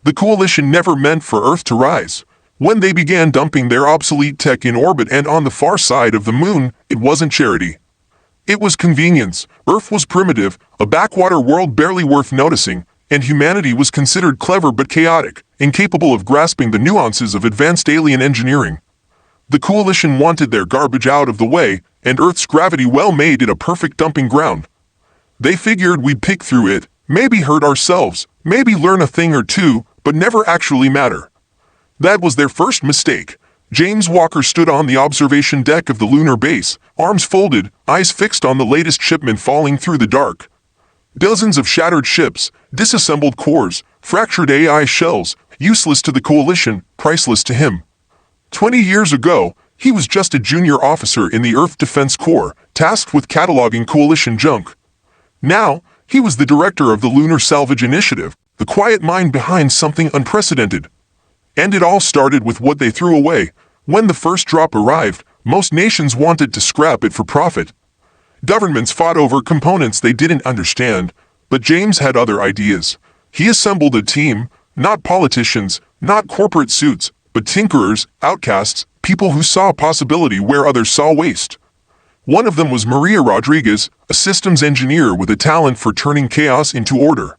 The Coalition never meant for Earth to rise. When they began dumping their obsolete tech in orbit and on the far side of the moon, it wasn't charity. It was convenience. Earth was primitive, a backwater world barely worth noticing, and humanity was considered clever but chaotic, incapable of grasping the nuances of advanced alien engineering. The Coalition wanted their garbage out of the way, and Earth's gravity well made it a perfect dumping ground. They figured we'd pick through it, maybe hurt ourselves, maybe learn a thing or two, but never actually matter. That was their first mistake. James Walker stood on the observation deck of the lunar base, arms folded, eyes fixed on the latest shipment falling through the dark. Dozens of shattered ships, disassembled cores, fractured AI shells, useless to the Coalition, priceless to him. 20 years ago, he was just a junior officer in the Earth Defense Corps, tasked with cataloging Coalition junk. Now, he was the director of the Lunar Salvage Initiative, the quiet mind behind something unprecedented. And it all started with what they threw away. When the first drop arrived, most nations wanted to scrap it for profit. Governments fought over components they didn't understand, but James had other ideas. He assembled a team, not politicians, not corporate suits, but tinkerers, outcasts, people who saw possibility where others saw waste. One of them was Maria Rodriguez, a systems engineer with a talent for turning chaos into order.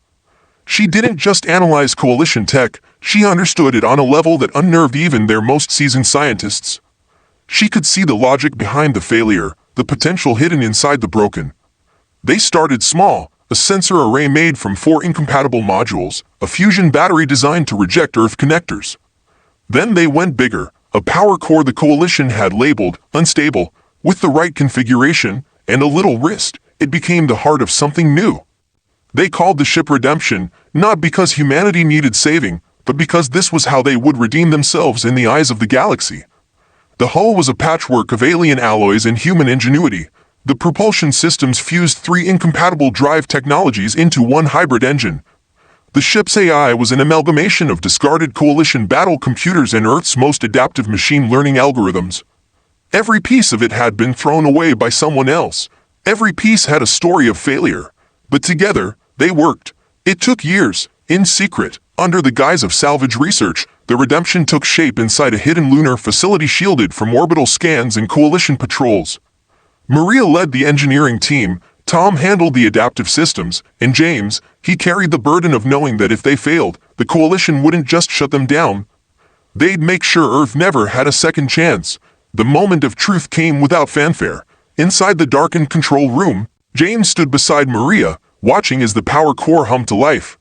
She didn't just analyze Coalition tech, she understood it on a level that unnerved even their most seasoned scientists. She could see the logic behind the failure, the potential hidden inside the broken. They started small, a sensor array made from 4 incompatible modules, a fusion battery designed to reject Earth connectors. Then they went bigger, a power core the Coalition had labeled unstable. With the right configuration and a little wrist, it became the heart of something new. They called the ship Redemption, not because humanity needed saving, but because this was how they would redeem themselves in the eyes of the galaxy. The hull was a patchwork of alien alloys and human ingenuity. The propulsion systems fused 3 incompatible drive technologies into one hybrid engine. The ship's AI was an amalgamation of discarded Coalition battle computers and Earth's most adaptive machine learning algorithms. Every piece of it had been thrown away by someone else. Every piece had a story of failure. But together, they worked. It took years, in secret, under the guise of salvage research. The Redemption took shape inside a hidden lunar facility shielded from orbital scans and Coalition patrols. Maria led the engineering team, Tom handled the adaptive systems, and James, he carried the burden of knowing that if they failed, the Coalition wouldn't just shut them down. They'd make sure Earth never had a second chance. The moment of truth came without fanfare. Inside the darkened control room, James stood beside Maria, watching as the power core hummed to life.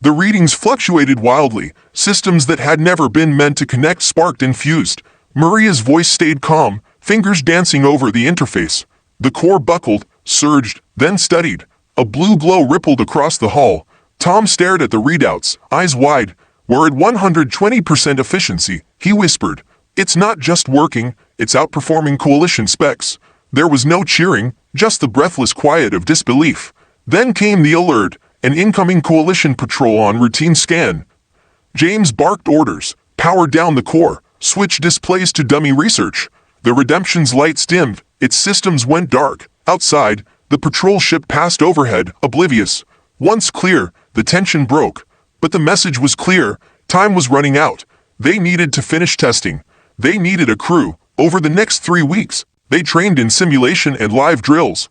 The readings fluctuated wildly. Systems that had never been meant to connect sparked and fused. Maria's voice stayed calm, fingers dancing over the interface. The core buckled, surged, then steadied. A blue glow rippled across the hull. Tom stared at the readouts, eyes wide. "We're at 120% efficiency," he whispered. "It's not just working, it's outperforming Coalition specs." There was no cheering, just the breathless quiet of disbelief. Then came the alert, an incoming Coalition patrol on routine scan. James barked orders, power down the core, switch displays to dummy research. The Redemption's lights dimmed, its systems went dark. Outside, the patrol ship passed overhead, oblivious. Once clear, the tension broke. But the message was clear, time was running out. They needed to finish testing. They needed a crew. Over the next 3 weeks, they trained in simulation and live drills.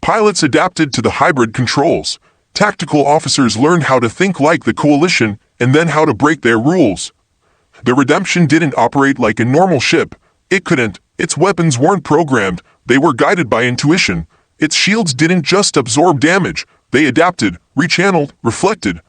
Pilots adapted to the hybrid controls. Tactical officers learned how to think like the Coalition and then how to break their rules. The Redemption didn't operate like a normal ship. It couldn't. Its weapons weren't programmed. They were guided by intuition. Its shields didn't just absorb damage. They adapted, rechanneled, reflected.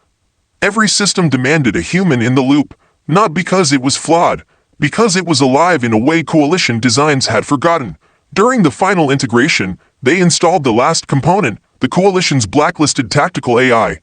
Every system demanded a human in the loop, not because it was flawed, because it was alive in a way Coalition designs had forgotten. During the final integration, they installed the last component, the Coalition's blacklisted tactical AI.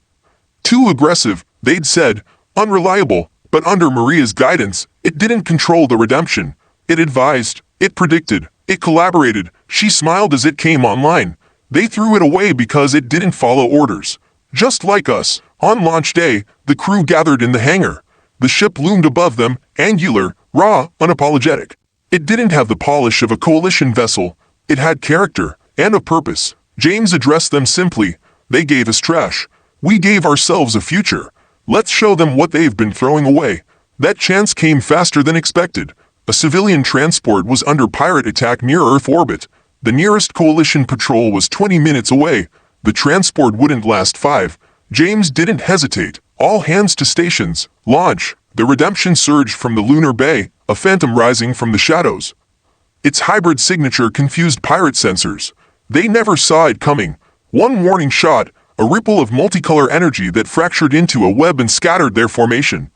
Too aggressive, they'd said, unreliable, but under Maria's guidance, it didn't control the Redemption. It advised, it predicted, it collaborated. She smiled as it came online. They threw it away because it didn't follow orders. Just like us, on launch day, the crew gathered in the hangar. The ship loomed above them, angular, raw, unapologetic. It didn't have the polish of a Coalition vessel. It had character, and a purpose. James addressed them simply. They gave us trash. We gave ourselves a future. Let's show them what they've been throwing away. That chance came faster than expected. A civilian transport was under pirate attack near Earth orbit. The nearest coalition patrol was 20 minutes away. The transport wouldn't last 5. James didn't hesitate. All hands to stations. Launch. The Redemption surged from the lunar bay, a phantom rising from the shadows. Its hybrid signature confused pirate sensors. They never saw it coming. One warning shot, a ripple of multicolor energy that fractured into a web and scattered their formation.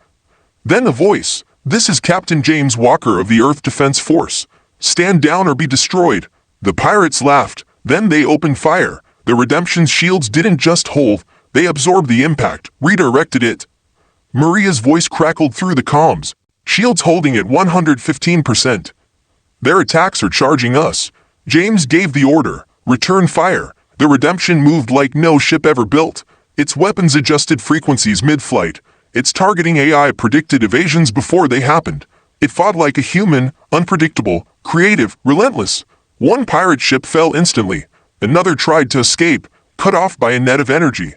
Then a voice. This is Captain James Walker of the Earth Defense Force. Stand down or be destroyed. The pirates laughed. Then they opened fire. The Redemption's shields didn't just hold, they absorbed the impact, redirected it. Maria's voice crackled through the comms. Shields holding at 115%. Their attacks are charging us. James gave the order. Return fire. The Redemption moved like no ship ever built. Its weapons adjusted frequencies mid-flight. Its targeting AI predicted evasions before they happened. It fought like a human, unpredictable, creative, relentless. One pirate ship fell instantly. Another tried to escape, cut off by a net of energy.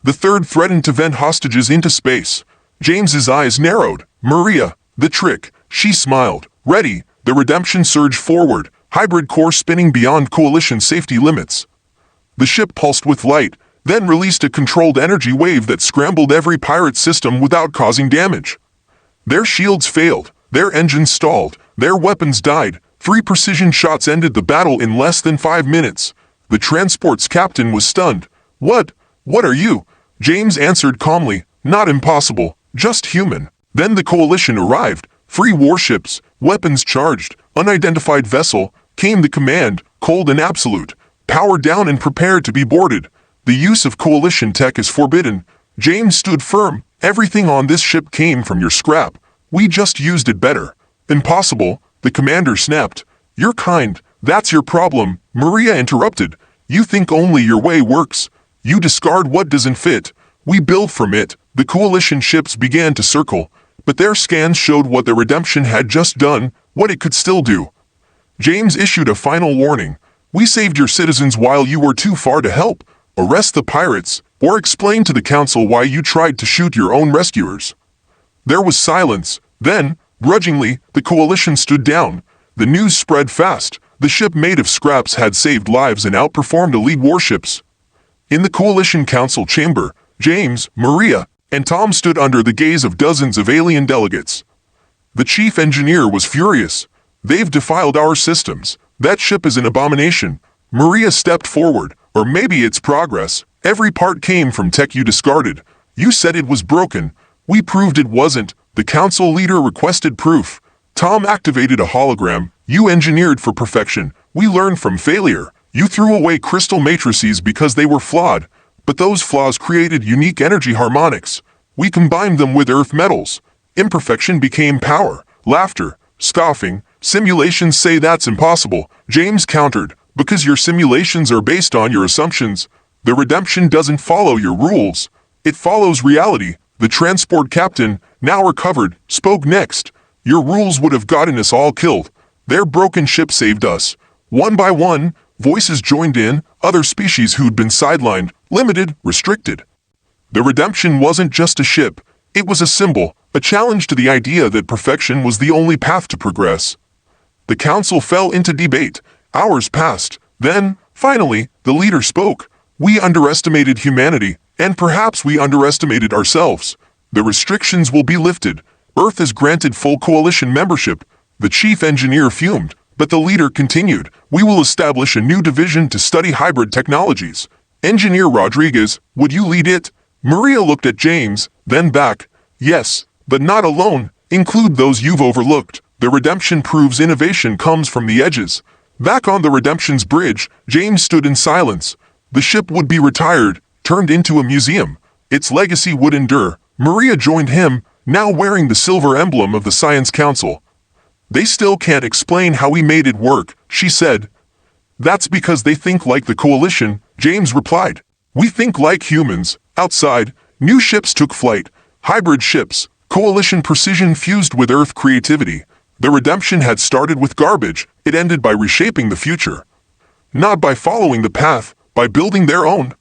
The third threatened to vent hostages into space. James's eyes narrowed. Maria, the trick. She smiled. Ready. The Redemption surged forward, hybrid core spinning beyond coalition safety limits. The ship pulsed with light, then released a controlled energy wave that scrambled every pirate system without causing damage. Their shields failed, their engines stalled, their weapons died. 3 precision shots ended the battle in less than 5 minutes. The transport's captain was stunned. What are you? James answered calmly, not impossible, just human. Then the coalition arrived. 3 warships, weapons charged, unidentified vessel, came the command, cold and absolute. Power down and prepared to be boarded. The use of coalition tech is forbidden. James stood firm. Everything on this ship came from your scrap. We just used it better. Impossible, the commander snapped. You're kind, that's your problem, Maria interrupted. You think only your way works. You discard what doesn't fit. We build from it. The coalition ships began to circle, but their scans showed what the Redemption had just done, what it could still do. James issued a final warning. We saved your citizens while you were too far to help. Arrest the pirates, or explain to the council why you tried to shoot your own rescuers. There was silence. Then, grudgingly, the coalition stood down. The news spread fast. The ship made of scraps had saved lives and outperformed elite warships. In the coalition council chamber, James, Maria, and Tom stood under the gaze of dozens of alien delegates. The chief engineer was furious. They've defiled our systems. That ship is an abomination. Maria stepped forward. Or maybe it's progress. Every part came from tech you discarded. You said it was broken. We proved it wasn't. The council leader requested proof. Tom activated a hologram. You engineered for perfection. We learned from failure. You threw away crystal matrices because they were flawed. But those flaws created unique energy harmonics. We combined them with earth metals. Imperfection became power. Laughter. Scoffing. Simulations say that's impossible. James countered. Because your simulations are based on your assumptions. The Redemption doesn't follow your rules. It follows reality. The transport captain, now recovered, spoke next. Your rules would have gotten us all killed. Their broken ship saved us. One by one, voices joined in, other species who'd been sidelined, limited, restricted. The Redemption wasn't just a ship. It was a symbol, a challenge to the idea that perfection was the only path to progress. The council fell into debate. Hours passed. Then, finally, the leader spoke. We underestimated humanity, and perhaps we underestimated ourselves. The restrictions will be lifted. Earth is granted full coalition membership. The chief engineer fumed, but the leader continued. We will establish a new division to study hybrid technologies. Engineer Rodriguez, would you lead it? Maria looked at James, then back. Yes, but not alone. Include those you've overlooked. The Redemption proves innovation comes from the edges. Back on the Redemption's bridge, James stood in silence. The ship would be retired, turned into a museum. Its legacy would endure. Maria joined him, now wearing the silver emblem of the Science Council. They still can't explain how we made it work, she said. That's because they think like the coalition, James replied. We think like humans. Outside, new ships took flight. Hybrid ships, coalition precision fused with Earth creativity. The Redemption had started with garbage. It ended by reshaping the future. Not by following the path, by building their own.